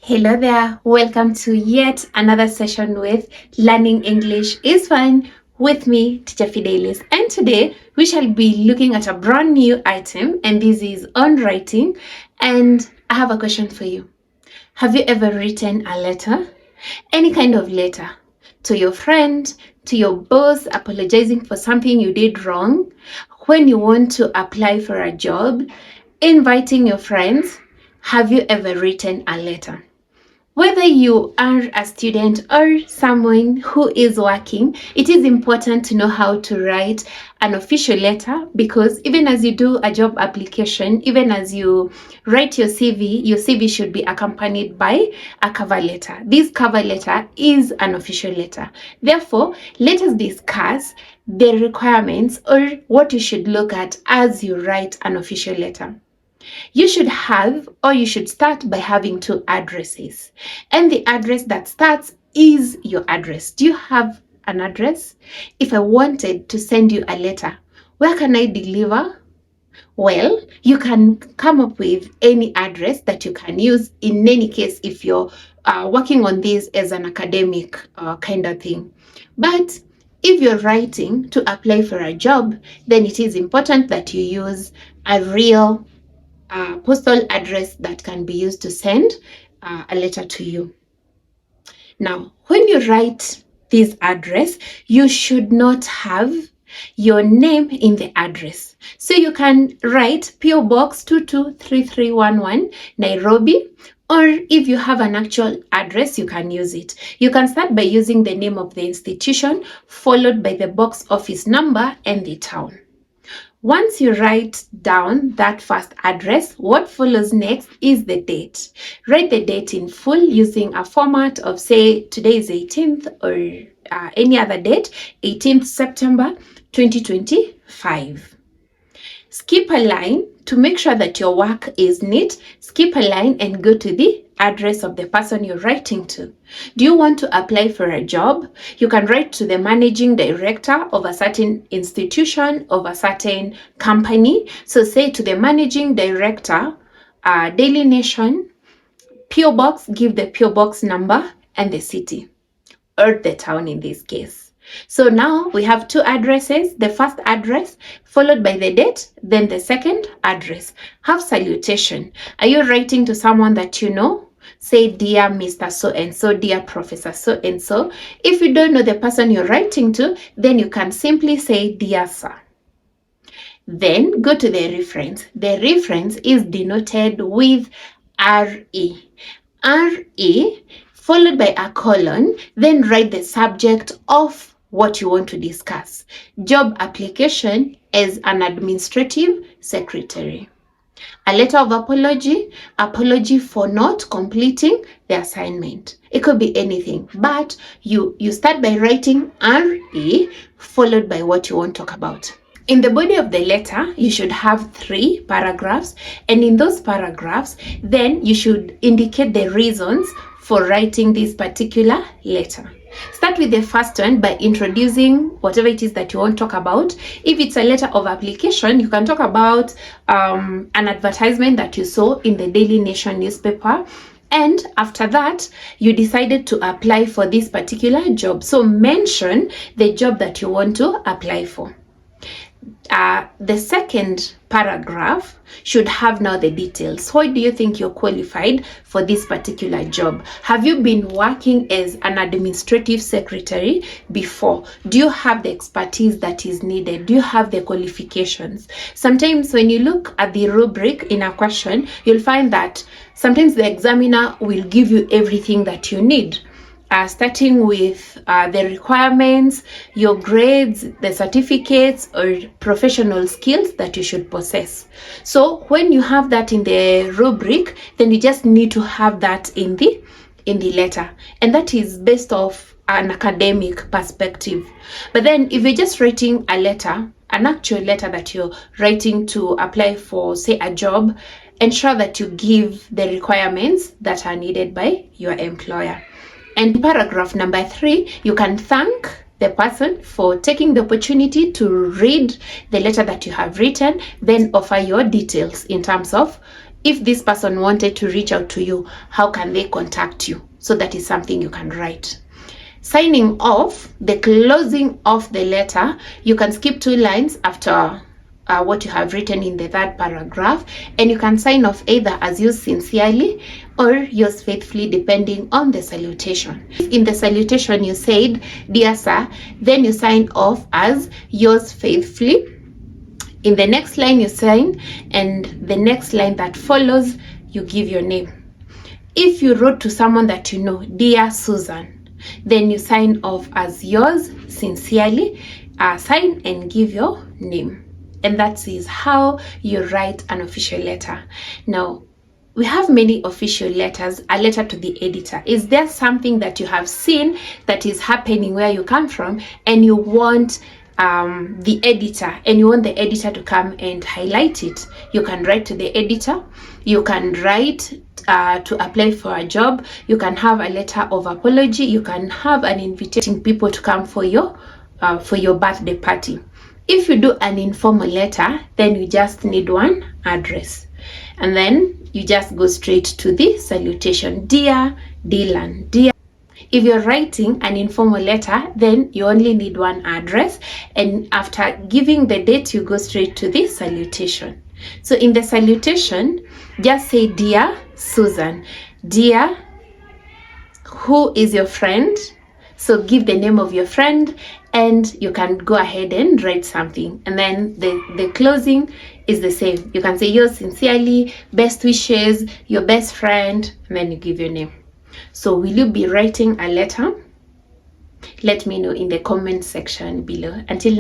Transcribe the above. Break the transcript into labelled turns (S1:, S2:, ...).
S1: Hello there, welcome to yet another session with Learning English is Fun with me, Teacher Fidelis. And today we shall be looking at a brand new item, and this is on writing. And I have a question for you. Have you ever written a letter? Any kind of letter to your friend, to your boss, apologizing for something you did wrong, when you want to apply for a job, inviting your friends? Have you ever written a letter? Whether you are a student or someone who is working, it is important to know how to write an official letter, because even as you do a job application, even as you write your CV should be accompanied by a cover letter. This cover letter is an official letter. Therefore, let us discuss the requirements or what you should look at as you write an official letter. You should start by having two addresses. And the address that starts is your address. Do you have an address? If I wanted to send you a letter, where can I deliver? Well, you can come up with any address that you can use in any case if you're working on this as an academic kind of thing. But if you're writing to apply for a job, then it is important that you use a real postal address that can be used to send a letter to you. Now, when you write this address, you should not have your name in the address. So you can write PO Box 223311 Nairobi, or if you have an actual address, you can use it. You can start by using the name of the institution, followed by the box office number and the town. Once you write down that first address, what follows next is the date. Write the date in full using a format of, say, today is 18th or any other date, 18th September 2025. Skip a line to make sure that your work is neat. Skip a line and go to the address of the person you're writing to. Do you want to apply for a job? You can write to the managing director of a certain institution, of a certain company. So say to the managing director, Daily Nation, PO Box, give the PO Box number and the city, or the town in this case. So now we have two addresses, the first address followed by the date, then the second address. Have salutation. Are you writing to someone that you know? Say, dear Mr. So-and-so, dear Professor so-and-so. If you don't know the person you're writing to, then you can simply say, dear sir. Then go to the reference. The reference is denoted with RE. RE followed by a colon, then write the subject of what you want to discuss. Job application as an administrative secretary. A letter of apology for not completing the assignment. It could be anything, but you start by writing RE followed by what you want to talk about. In the body of the letter, you should have 3 paragraphs, and in those paragraphs, then you should indicate the reasons for writing this particular letter. Start with the first one by introducing whatever it is that you want to talk about. If it's a letter of application, you can talk about an advertisement that you saw in the Daily Nation newspaper. And after that, you decided to apply for this particular job. So mention the job that you want to apply for. The second paragraph should have now the details. Why do you think you're qualified for this particular job? Have you been working as an administrative secretary before? Do you have the expertise that is needed? Do you have the qualifications? Sometimes when you look at the rubric in a question, you'll find that sometimes the examiner will give you everything that you need. Starting with the requirements, your grades, the certificates or professional skills that you should possess. So when you have that in the rubric, then you just need to have that in the letter, and that is based off an academic perspective. But then if you're just writing a letter, an actual letter that you're writing to apply for, say, a job, ensure that you give the requirements that are needed by your employer. And in paragraph number 3, you can thank the person for taking the opportunity to read the letter that you have written, then offer your details in terms of if this person wanted to reach out to you, how can they contact you? So that is something you can write. Signing off, the closing of the letter, you can skip 2 lines after what you have written in the 3rd paragraph, and you can sign off either as yours sincerely or yours faithfully, depending on the salutation. If in the salutation you said, "Dear sir," then you sign off as yours faithfully. In the next line you sign, and the next line that follows, you give your name. If you wrote to someone that you know, "Dear Susan," then you sign off as yours sincerely, sign and give your name. And that is how you write an official letter. Now, we have many official letters. A letter to the editor. Is there something that you have seen that is happening where you come from, and you want the editor, and you want the editor to come and highlight it? You can write to the editor. You can write to apply for a job. You can have a letter of apology. You can have an invitation people to come for your birthday party. If you do an informal letter, then you just need one address, and then you just go straight to the salutation. "Dear Dylan," "Dear." If you're writing an informal letter, then you only need one address, and after giving the date, you go straight to the salutation. So in the salutation, just say, "Dear Susan," "Dear, who is your friend?" So give the name of your friend, and you can go ahead and write something. And then the closing is the same. You can say, "Yours sincerely, best wishes, your best friend," and then you give your name. So will you be writing a letter? Let me know in the comment section below. Until